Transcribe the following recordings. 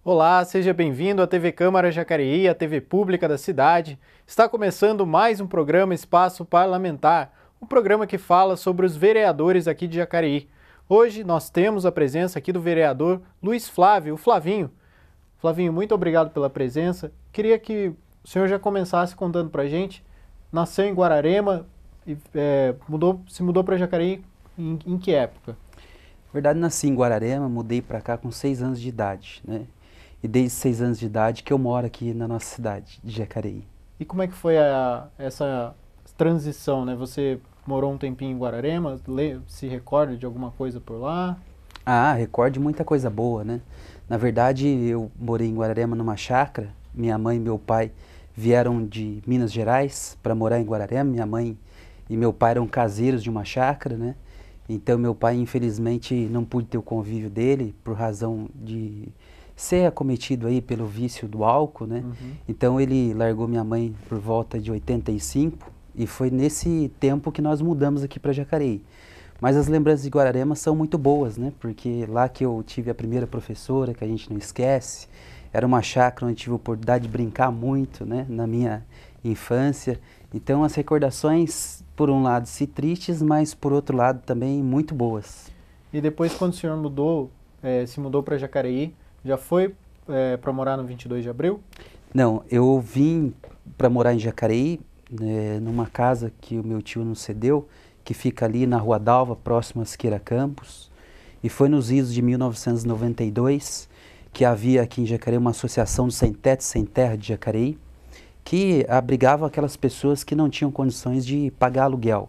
Olá, seja bem-vindo à TV Câmara Jacareí, a TV pública da cidade. Está começando mais um programa Espaço Parlamentar, um programa que fala sobre os vereadores aqui de Jacareí. Hoje nós temos a presença aqui do vereador Luiz Flávio, o Flavinho. Flavinho, muito obrigado pela presença. Queria que o senhor já começasse contando pra gente. Nasceu em Guararema e se mudou para Jacareí em que época? Na verdade, nasci em Guararema, mudei para cá com 6 anos de idade, né? E desde 6 anos de idade que eu moro aqui na nossa cidade de Jacareí. E como é que foi essa transição, né? Você morou um tempinho em Guararema, se recorda de alguma coisa por lá? Ah, recordo de muita coisa boa, né? Na verdade, eu morei em Guararema numa chácara. Minha mãe e meu pai vieram de Minas Gerais para morar em Guararema. Minha mãe e meu pai eram caseiros de uma chácara, né? Então, meu pai, infelizmente, não pôde ter o convívio dele por razão de ser acometido aí pelo vício do álcool, né? Uhum. Então, ele largou minha mãe por volta de 85 e foi nesse tempo que nós mudamos aqui para Jacareí. Mas as lembranças de Guararema são muito boas, né? Porque lá que eu tive a primeira professora, que a gente não esquece, era uma chácara onde tive a oportunidade de brincar muito, né? Na minha infância. Então as recordações, por um lado, se tristes, mas por outro lado também muito boas. E depois, quando o senhor se mudou para Jacareí, já foi para morar no 22 de Abril? Não, eu vim para morar em Jacareí, numa casa que o meu tio nos cedeu, que fica ali na Rua Dalva, próximo a Siqueira Campos. E foi nos idos de 1992 que havia aqui em Jacareí uma associação do Sem Teto, Sem Terra de Jacareí, que abrigava aquelas pessoas que não tinham condições de pagar aluguel.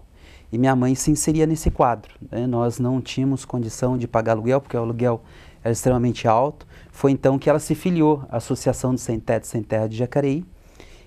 E minha mãe se inseria nesse quadro, né? Nós não tínhamos condição de pagar aluguel, porque o aluguel era extremamente alto. Foi então que ela se filiou à Associação do Sem Teto, Sem Terra de Jacareí.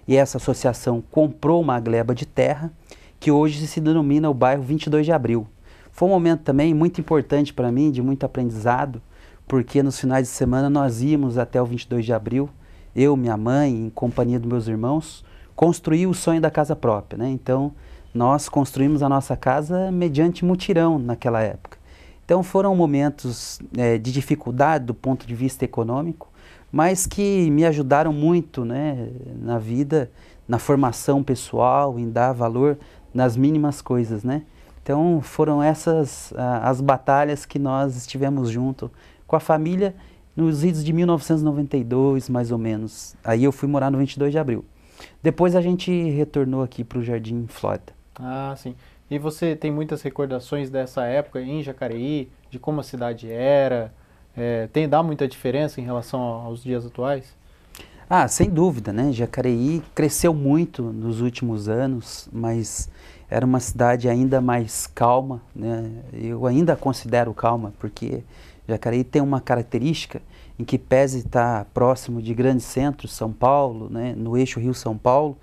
E essa associação comprou uma gleba de terra, que hoje se denomina o bairro 22 de Abril. Foi um momento também muito importante para mim, de muito aprendizado, porque nos finais de semana nós íamos até o 22 de Abril, eu, minha mãe, em companhia dos meus irmãos, construir o sonho da casa própria, né? Então, nós construímos a nossa casa mediante mutirão naquela época. Então, foram momentos de dificuldade do ponto de vista econômico, mas que me ajudaram muito, né, na vida, na formação pessoal, em dar valor nas mínimas coisas, né? Então, foram essas as batalhas que nós estivemos junto com a família nos idos de 1992, mais ou menos. Aí eu fui morar no 22 de Abril. Depois a gente retornou aqui para o Jardim Flórida. Ah, sim. E você tem muitas recordações dessa época em Jacareí, de como a cidade era? Dá muita diferença em relação aos dias atuais? Ah, sem dúvida, né? Jacareí cresceu muito nos últimos anos, mas era uma cidade ainda mais calma, né? Eu ainda a considero calma, porque Jacareí tem uma característica em que pese estar próximo de grandes centros, São Paulo, né? No eixo Rio-São Paulo,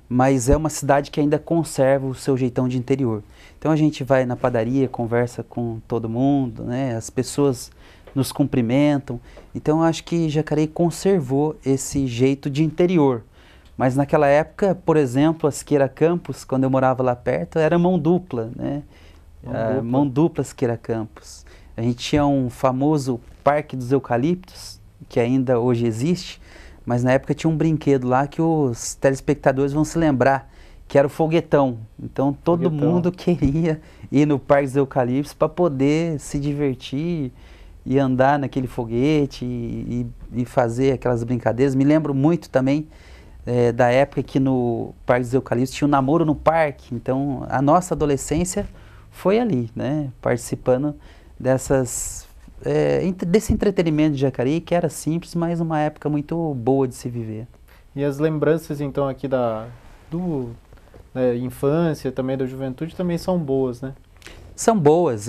mas é uma cidade que ainda conserva o seu jeitão de interior. Então a gente vai na padaria, conversa com todo mundo, né? As pessoas nos cumprimentam. Então eu acho que Jacareí conservou esse jeito de interior. Mas naquela época, por exemplo, a Siqueira Campos, quando eu morava lá perto, era mão dupla, né? Mão Mão dupla. dupla Siqueira Campos. A gente tinha um famoso Parque dos Eucaliptos, que ainda hoje existe, mas na época tinha um brinquedo lá que os telespectadores vão se lembrar, que era o foguetão. Então todo Foguetão. mundo queria ir no Parque dos Eucaliptos para poder se divertir e andar naquele foguete e fazer aquelas brincadeiras. Me lembro muito também da época que no Parque dos Eucaliptos tinha um namoro no parque. Então a nossa adolescência foi ali, né? Participando desse entretenimento de Jacareí, que era simples, mas uma época muito boa de se viver. E as lembranças, então, aqui da infância, também da juventude, também são boas, né? São boas.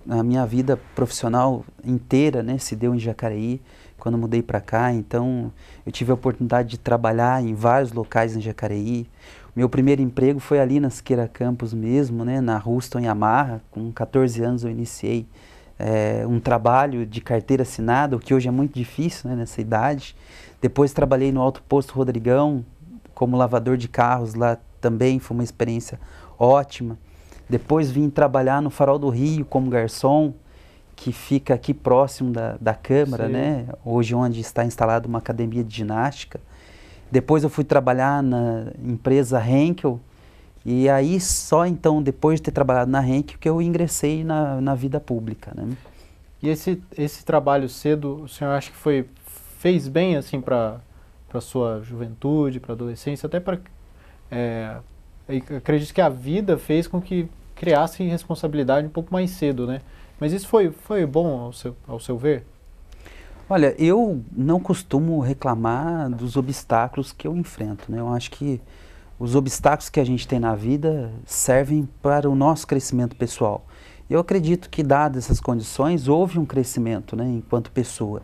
A minha vida profissional inteira, né, se deu em Jacareí, quando mudei para cá. Então, eu tive a oportunidade de trabalhar em vários locais em Jacareí. Meu primeiro emprego foi ali na Siqueira Campos mesmo, né, na Ruston Yamaha. Com 14 anos eu iniciei um trabalho de carteira assinada, o que hoje é muito difícil, né, nessa idade. Depois trabalhei no Alto Posto Rodrigão como lavador de carros lá também, foi uma experiência ótima. Depois vim trabalhar no Farol do Rio como garçom, que fica aqui próximo da Câmara, Sim. né? Hoje onde está instalada uma academia de ginástica. Depois eu fui trabalhar na empresa Henkel, e aí só então, depois de ter trabalhado na Henkel, que eu ingressei na vida pública, né? E esse trabalho cedo, o senhor acha que fez bem assim para sua juventude, para adolescência, até para acredito que a vida fez com que criasse responsabilidade um pouco mais cedo, né? Mas isso foi bom ao seu ver? Olha, eu não costumo reclamar dos obstáculos que eu enfrento, né? Eu acho que os obstáculos que a gente tem na vida servem para o nosso crescimento pessoal. Eu acredito que, dadas essas condições, houve um crescimento, né, enquanto pessoa.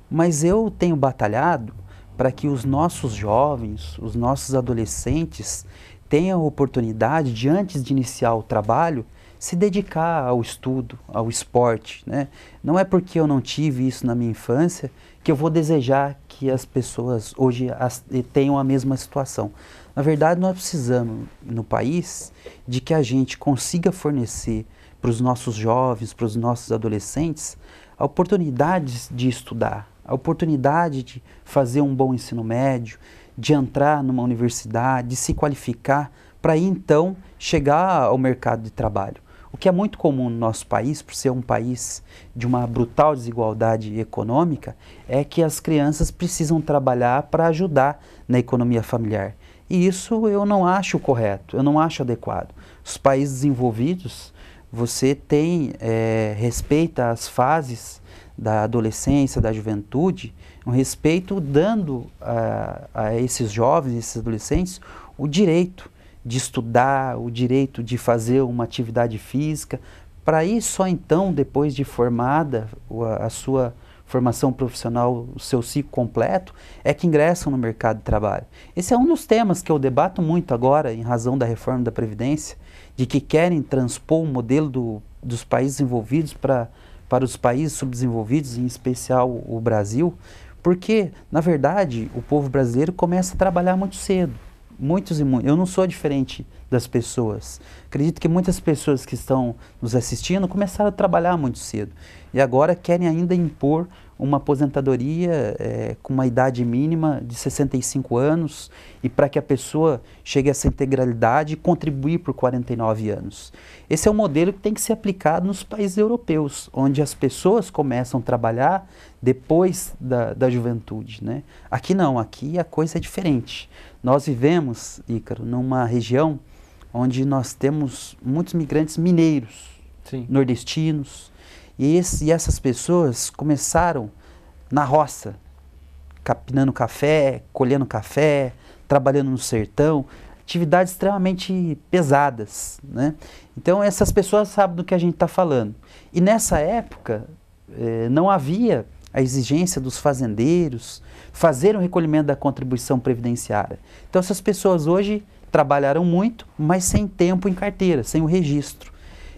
Mas eu tenho batalhado para que os nossos jovens, os nossos adolescentes, tenham a oportunidade de, antes de iniciar o trabalho, se dedicar ao estudo, ao esporte, né? Não é porque eu não tive isso na minha infância que eu vou desejar que as pessoas hoje tenham a mesma situação. Na verdade, nós precisamos, no país, de que a gente consiga fornecer para os nossos jovens, para os nossos adolescentes, a oportunidade de estudar, a oportunidade de fazer um bom ensino médio, de entrar numa universidade, de se qualificar, para aí então chegar ao mercado de trabalho. O que é muito comum no nosso país, por ser um país de uma brutal desigualdade econômica, é que as crianças precisam trabalhar para ajudar na economia familiar. E isso eu não acho correto, eu não acho adequado. Os países desenvolvidos, você respeita as fases da adolescência, da juventude, um respeito dando a esses jovens, esses adolescentes, o direito de estudar, o direito de fazer uma atividade física, para aí só então, depois de formada a sua formação profissional, o seu ciclo completo, é que ingressam no mercado de trabalho. Esse é um dos temas que eu debato muito agora, em razão da reforma da Previdência, de que querem transpor o modelo dos países desenvolvidos para os países subdesenvolvidos, em especial o Brasil, porque, na verdade, o povo brasileiro começa a trabalhar muito cedo. Eu não sou diferente das pessoas. Acredito que muitas pessoas que estão nos assistindo começaram a trabalhar muito cedo e agora querem ainda impor uma aposentadoria com uma idade mínima de 65 anos e para que a pessoa chegue a essa integralidade e contribuir por 49 anos. Esse é um modelo que tem que ser aplicado nos países europeus, onde as pessoas começam a trabalhar depois da juventude, né? Aqui não, aqui a coisa é diferente. Nós vivemos, Ícaro, numa região onde nós temos muitos migrantes mineiros, Sim. nordestinos, e essas pessoas começaram na roça, capinando café, colhendo café, trabalhando no sertão, atividades extremamente pesadas, né? Então essas pessoas sabem do que a gente está falando. E nessa época não havia a exigência dos fazendeiros fazer o recolhimento da contribuição previdenciária. Então essas pessoas hoje trabalharam muito, mas sem tempo em carteira, sem o registro.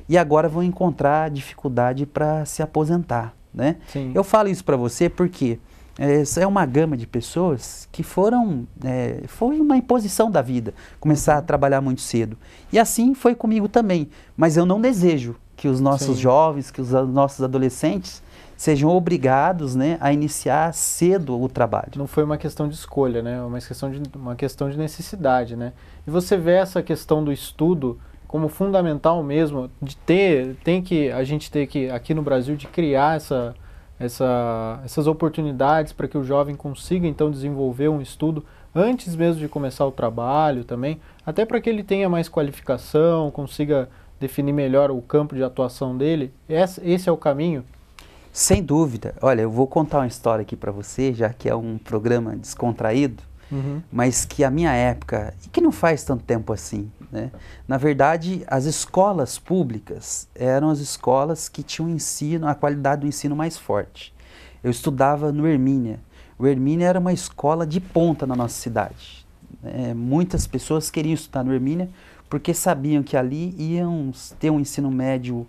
E agora vão encontrar dificuldade para se aposentar, né? Sim. Eu falo isso para você porque essa é uma gama de pessoas que foi uma imposição da vida, começar a trabalhar muito cedo. E assim foi comigo também, mas eu não desejo que os nossos jovens, que os nossos adolescentes sejam obrigados, né, a iniciar cedo o trabalho. Não foi uma questão de escolha, né? Uma questão de necessidade, né? E você vê essa questão do estudo como fundamental mesmo, a gente ter que, aqui no Brasil, de criar essas oportunidades para que o jovem consiga, então, desenvolver um estudo antes mesmo de começar o trabalho também, até para que ele tenha mais qualificação, consiga definir melhor o campo de atuação dele. Esse é o caminho? Sem dúvida. Olha, eu vou contar uma história aqui para você, já que é um programa descontraído, mas que a minha época, e que não faz tanto tempo assim, né? Na verdade, as escolas públicas eram as escolas que tinham a qualidade do ensino mais forte. Eu estudava no Hermínia. O Hermínia era uma escola de ponta na nossa cidade. Muitas pessoas queriam estudar no Hermínia porque sabiam que ali iam ter um ensino médio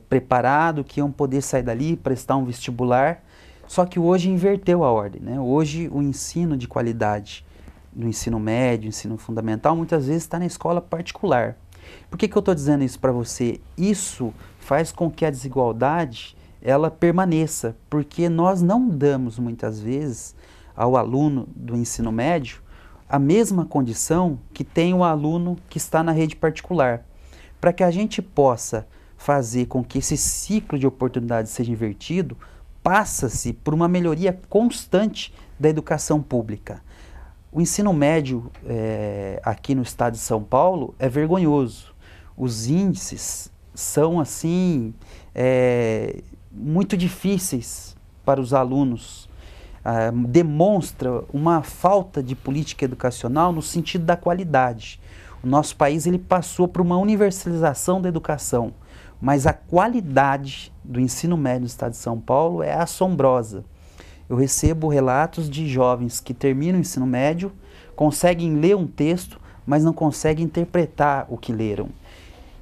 preparado, que iam poder sair dali, prestar um vestibular. Só que hoje inverteu a ordem, né? Hoje o ensino de qualidade no ensino médio, ensino fundamental, muitas vezes está na escola particular. Por que eu estou dizendo isso para você? Isso faz com que a desigualdade ela permaneça, porque nós não damos muitas vezes ao aluno do ensino médio a mesma condição que tem o aluno que está na rede particular. Para que a gente possa fazer com que esse ciclo de oportunidades seja invertido, passa-se por uma melhoria constante da educação pública. O ensino médio aqui no estado de São Paulo é vergonhoso. Os índices são assim muito difíceis para os alunos. Demonstra uma falta de política educacional no sentido da qualidade. O nosso país ele passou por uma universalização da educação, mas a qualidade do ensino médio no estado de São Paulo é assombrosa. Eu recebo relatos de jovens que terminam o ensino médio, conseguem ler um texto, mas não conseguem interpretar o que leram.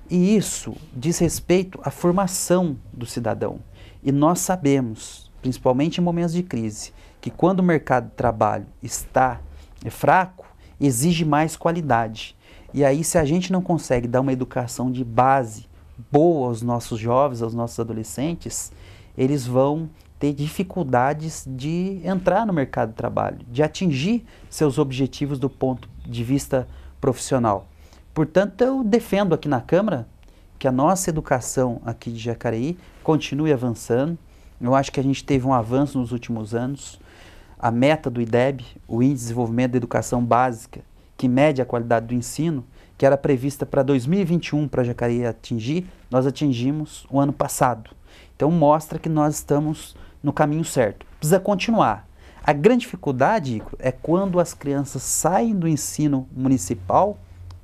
E isso diz respeito à formação do cidadão. E nós sabemos, principalmente em momentos de crise, que quando o mercado de trabalho está fraco, exige mais qualidade. E aí, se a gente não consegue dar uma educação de base boa aos nossos jovens, aos nossos adolescentes, eles vão ter dificuldades de entrar no mercado de trabalho, de atingir seus objetivos do ponto de vista profissional. Portanto, eu defendo aqui na Câmara que a nossa educação aqui de Jacareí continue avançando. Eu acho que a gente teve um avanço nos últimos anos. A meta do IDEB, o Índice de Desenvolvimento da Educação Básica, que mede a qualidade do ensino, que era prevista para 2021 para Jacareí atingir, nós atingimos o ano passado. Então mostra que nós estamos no caminho certo. Precisa continuar. A grande dificuldade, Icaro, é quando as crianças saem do ensino municipal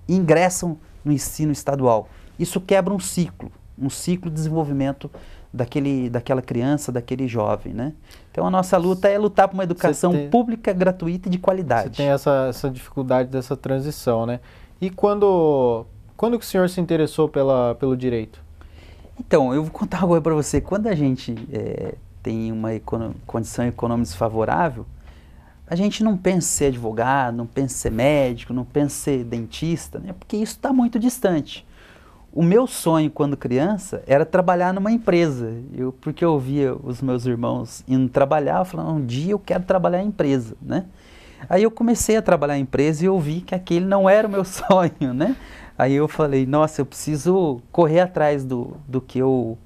e ingressam no ensino estadual. Isso quebra um ciclo de desenvolvimento daquela criança, daquele jovem, né? Então a nossa luta é lutar por uma educação pública, gratuita e de qualidade. Você tem essa dificuldade dessa transição, né? E quando que o senhor se interessou pelo direito? Então, eu vou contar uma coisa para você. Quando a gente tem uma condição econômica desfavorável, a gente não pensa em ser advogado, não pensa em ser médico, não pensa em ser dentista, né? Porque isso está muito distante. O meu sonho, quando criança, era trabalhar numa empresa. Porque eu via os meus irmãos indo trabalhar, eu falava, um dia eu quero trabalhar em empresa, né? Aí eu comecei a trabalhar em empresa e eu vi que aquele não era o meu sonho, né? Aí eu falei, nossa, eu preciso correr atrás do que eu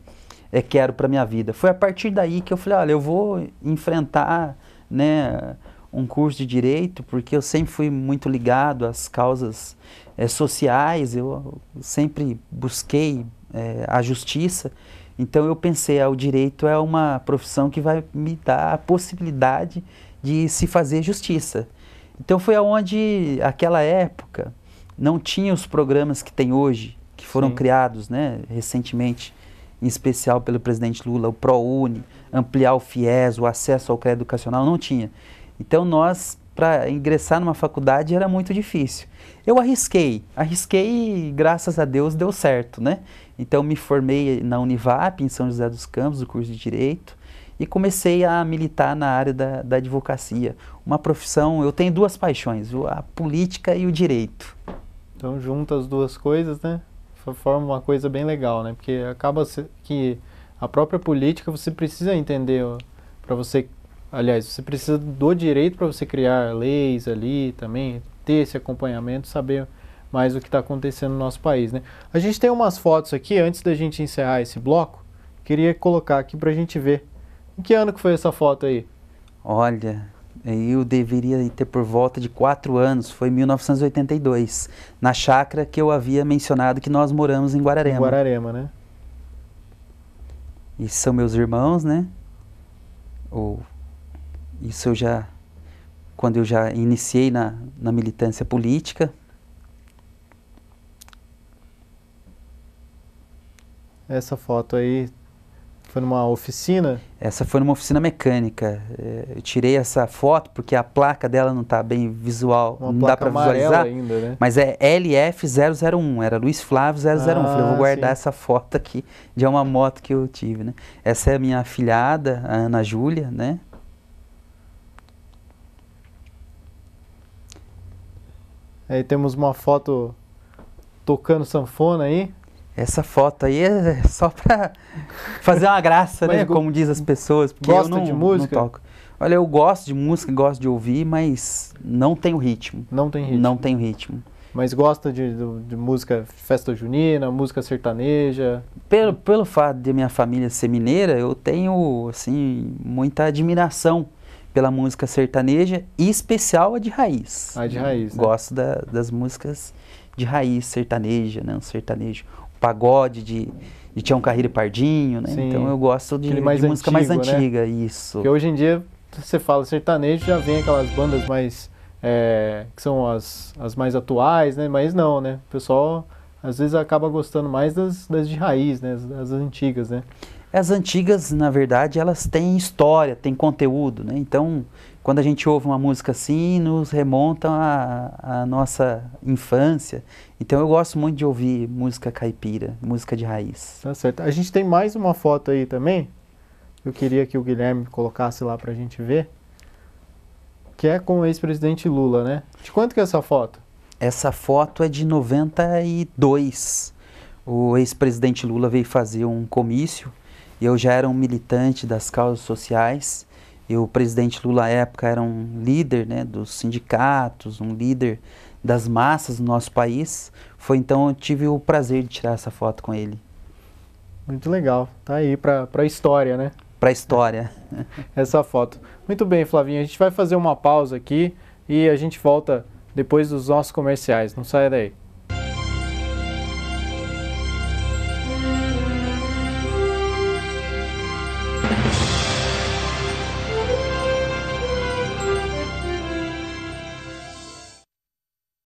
quero para minha vida. Foi a partir daí que eu falei, olha, eu vou enfrentar, né, um curso de Direito, porque eu sempre fui muito ligado às causas sociais, eu sempre busquei a justiça. Então eu pensei, o Direito é uma profissão que vai me dar a possibilidade de se fazer justiça. Então foi aonde, aquela época, não tinha os programas que tem hoje, que foram criados, né, recentemente, em especial pelo presidente Lula, o ProUni, ampliar o FIES, o acesso ao crédito educacional, não tinha. Então nós, para ingressar numa faculdade, era muito difícil. Eu arrisquei e graças a Deus deu certo, né? Então me formei na Univap, em São José dos Campos, do curso de Direito, e comecei a militar na área da advocacia. Uma profissão, eu tenho duas paixões, a política e o direito. Então junta as duas coisas, né? Forma uma coisa bem legal, né? Porque acaba que a própria política você precisa entender para você, aliás, você precisa do direito para você criar leis ali também, ter esse acompanhamento, saber mais o que está acontecendo no nosso país, né? A gente tem umas fotos aqui, antes da gente encerrar esse bloco, queria colocar aqui para a gente ver. Em que ano que foi essa foto aí? Olha, eu deveria ter por volta de 4 anos, foi em 1982, na chácara que eu havia mencionado que nós moramos em Guararema. Em Guararema, né? Esses são meus irmãos, né? Isso quando eu já iniciei na militância política. Essa foto aí foi numa oficina? Essa foi numa oficina mecânica. Eu tirei essa foto porque a placa dela não está bem visual, não dá para visualizar. Ainda, né? Mas é LF001, era Luiz Flávio 001. Falei, eu vou guardar essa foto aqui de uma moto que eu tive, né? Essa é a minha afilhada, a Ana Júlia, né? Aí temos uma foto tocando sanfona aí. Essa foto aí é só para fazer uma graça, né? Como diz as pessoas. Porque gosta eu não, de música? não toco. Olha, eu gosto de música, gosto de ouvir, mas não tenho ritmo. Não tem ritmo. Não tenho ritmo. Mas gosta de música festa junina, música sertaneja? Pelo fato de minha família ser mineira, eu tenho, assim, muita admiração pela música sertaneja, e especial a de raiz. A de raiz, né? Gosto das músicas de raiz sertaneja, né? Um sertanejo. Pagode de Tião Carreiro e Pardinho, né? Sim. Então eu gosto de música mais antiga, né? Isso. Porque hoje em dia, você fala sertanejo, já vem aquelas bandas mais, que são as mais atuais, né? Mas não, né? O pessoal, às vezes, acaba gostando mais das de raiz, né? As antigas, né? As antigas, na verdade, elas têm história, têm conteúdo, né? Então, quando a gente ouve uma música assim, nos remonta à nossa infância. Então, eu gosto muito de ouvir música caipira, música de raiz. Tá certo. A gente tem mais uma foto aí também, eu queria que o Guilherme colocasse lá pra gente ver, que é com o ex-presidente Lula, né? De quanto que é essa foto? Essa foto é de 92. O ex-presidente Lula veio fazer um comício. Eu já era um militante das causas sociais. E o presidente Lula, à época, era um líder, né, dos sindicatos, um líder das massas do nosso país. Foi então eu tive o prazer de tirar essa foto com ele. Muito legal. Tá aí pra história, né? Pra história. Essa foto. Muito bem, Flavinho. A gente vai fazer uma pausa aqui e a gente volta depois dos nossos comerciais. Não saia daí.